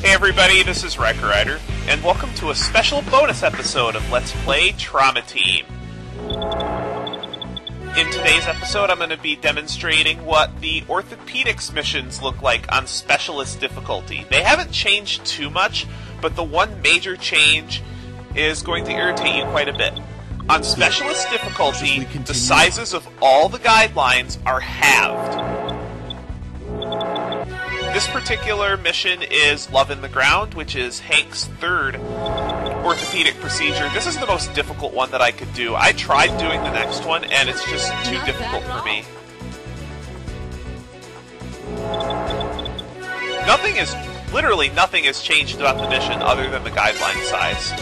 Hey everybody, this is Riker Rider, and welcome to a special bonus episode of Let's Play Trauma Team. In today's episode, I'm going to be demonstrating what the Orthopedics missions look like on Specialist difficulty. They haven't changed too much, but the one major change is going to irritate you quite a bit. On Specialist difficulty, the sizes of all the guidelines are halved. This particular mission is Love in the Ground, which is Hank's third orthopedic procedure. This is the most difficult one that I could do. I tried doing the next one, and it's just too difficult for me. Literally nothing has changed about the mission other than the guideline size.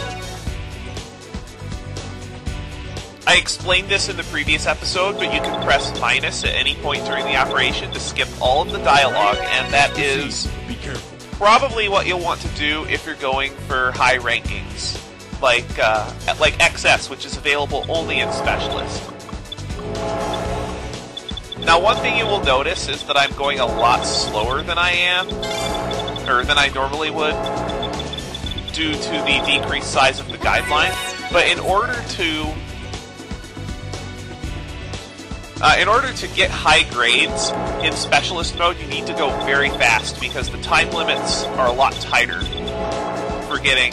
I explained this in the previous episode, but you can press minus at any point during the operation to skip all of the dialogue, and that is probably what you'll want to do if you're going for high rankings, like XS, which is available only in Specialist. Now, one thing you will notice is that I'm going a lot slower than I am, or than I normally would, due to the decreased size of the guideline, but in order to get high grades in Specialist mode, you need to go very fast because the time limits are a lot tighter for getting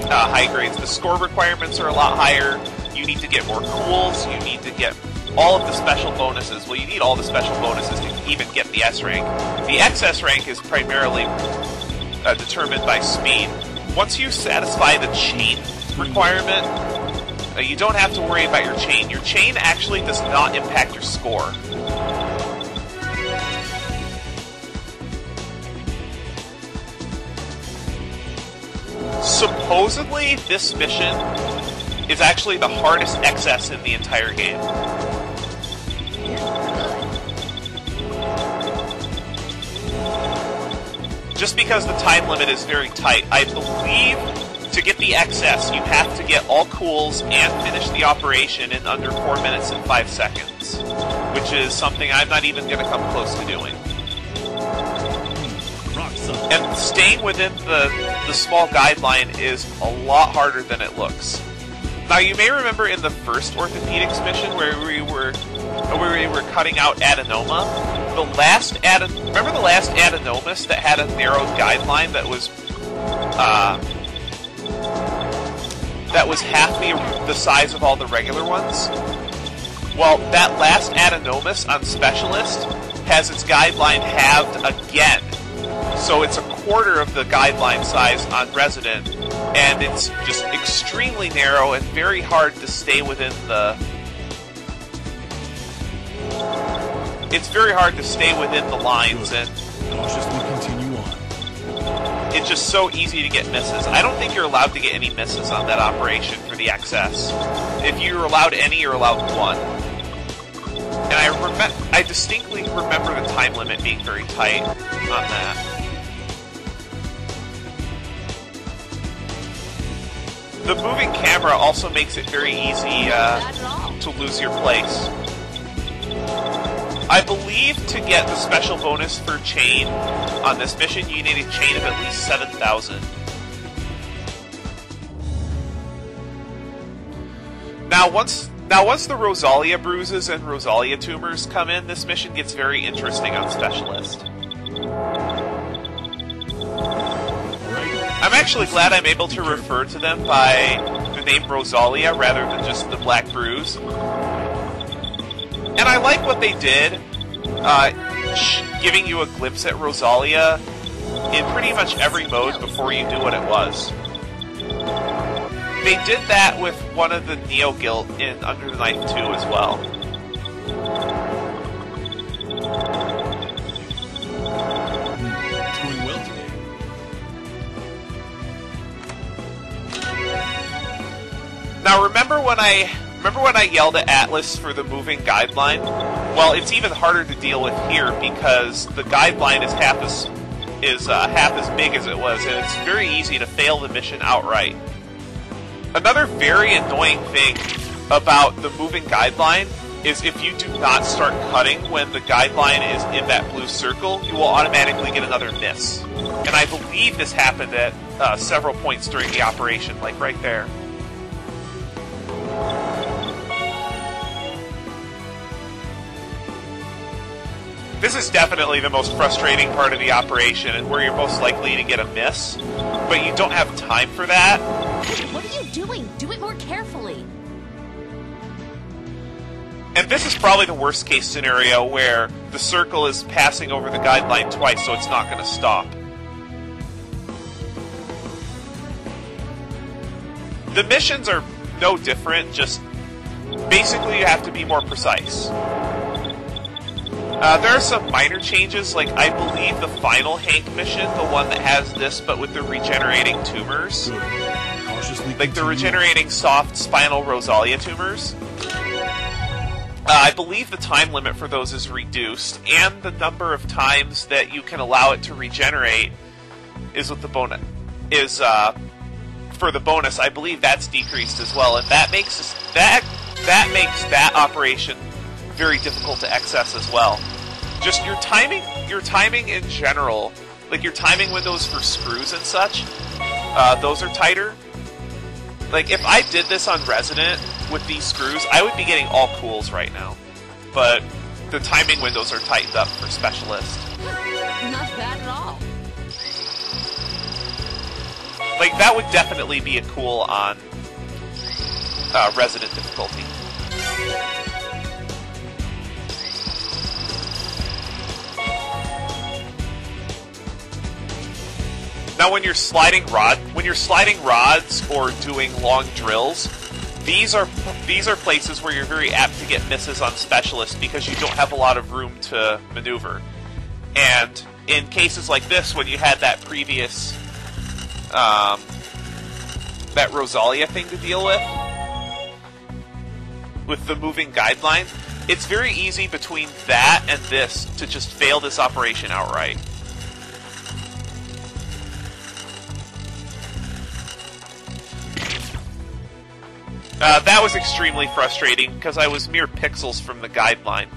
high grades. The score requirements are a lot higher. You need to get more cools. You need to get all of the special bonuses. Well, you need all the special bonuses to even get the S rank. The XS rank is primarily determined by speed. Once you satisfy the chain requirement, you don't have to worry about your chain. Your chain actually does not impact your score. Supposedly, this mission is actually the hardest XS in the entire game. Just because the time limit is very tight. I believe to get the XS, you have to get all cools and finish the operation in under 4 minutes and 5 seconds, which is something I'm not even going to come close to doing. And staying within the small guideline is a lot harder than it looks. Now, you may remember in the first Orthopedics mission where we were cutting out adenoma. Remember the last adenomas that had a narrowed guideline that was half the size of all the regular ones? Well, that last adenomas on Specialist has its guideline halved again. So it's a quarter of the guideline size on Resident, and it's just extremely narrow and very hard to stay within the... It's very hard to stay within the lines, and cautiously continue on. It's just so easy to get misses. I don't think you're allowed to get any misses on that operation for the XS. If you're allowed any, you're allowed one. And I distinctly remember the time limit being very tight on that. The moving camera also makes it very easy to lose your place. I believe to get the special bonus for chain on this mission, you need a chain of at least 7,000. Now, once the Rosalia bruises and Rosalia tumors come in, this mission gets very interesting on Specialist. I'm actually glad I'm able to refer to them by the name Rosalia rather than just the Black Bruise. And I like what they did, giving you a glimpse at Rosalia in pretty much every mode before you knew what it was. They did that with one of the Neo-Guilt in Under the Knife 2 as well. It's going well today. Now, remember when I yelled at Atlas for the moving guideline? Well, it's even harder to deal with here because the guideline is half as big as it was, and it's very easy to fail the mission outright. Another very annoying thing about the moving guideline is if you do not start cutting when the guideline is in that blue circle, you will automatically get another miss. And I believe believe this happened at several points during the operation, like right there. This is definitely the most frustrating part of the operation and where you're most likely to get a miss, but you don't have time for that. Hey, what are you doing? Do it more carefully. And this is probably the worst case scenario where the circle is passing over the guideline twice, so it's not going to stop. The missions are no different, just basically you have to be more precise. There are some minor changes, like I believe the final Hank mission, the one that has this but with the regenerating tumors, like the regenerating soft spinal Rosalia tumors. I believe the time limit for those is reduced, and the number of times that you can allow it to regenerate is with the bonus. For the bonus, I believe that's decreased as well, and that makes that operation very difficult to access as well. Just your timing in general, like your timing windows for screws and such, those are tighter. Like if I did this on Resident with these screws, I would be getting all cools right now. But the timing windows are tightened up for Specialist. Not bad at all. Like that would definitely be a cool on Resident difficulty. Now, when you're sliding rods or doing long drills, these are places where you're very apt to get misses on Specialist because you don't have a lot of room to maneuver. And in cases like this, when you had that previous that Rosalia thing to deal with the moving guideline, it's very easy between that and this to just fail this operation outright. That was extremely frustrating because I was mere pixels from the guideline.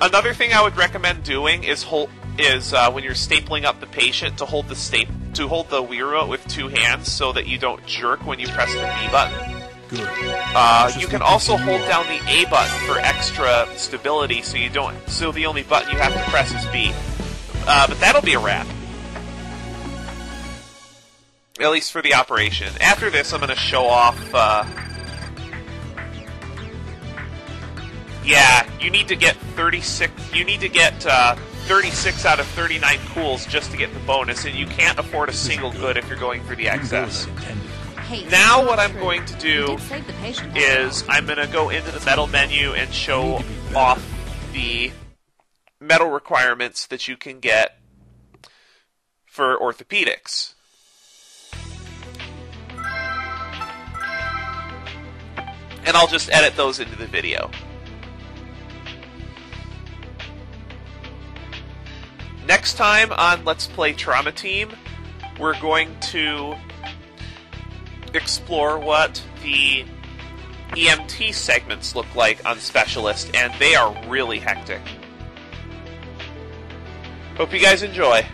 Another thing I would recommend doing is when you're stapling up the patient to hold the wheel remote with two hands so that you don't jerk when you press the B button. Good. You can also hold down the A button for extra stability, so the only button you have to press is B. But that'll be a wrap. At least for the operation. After this, I'm going to show off... yeah, you need to get 36... You need to get 36 out of 39 cools just to get the bonus, and you can't afford a single good if you're going for the excess. Hey, Now what I'm going to you do did save the patient. is I'm going to go into the metal menu and show off the metal requirements that you can get for Orthopedics. And I'll just edit those into the video. Next time on Let's Play Trauma Team, we're going to explore what the EMT segments look like on Specialist, and they are really hectic. Hope you guys enjoy.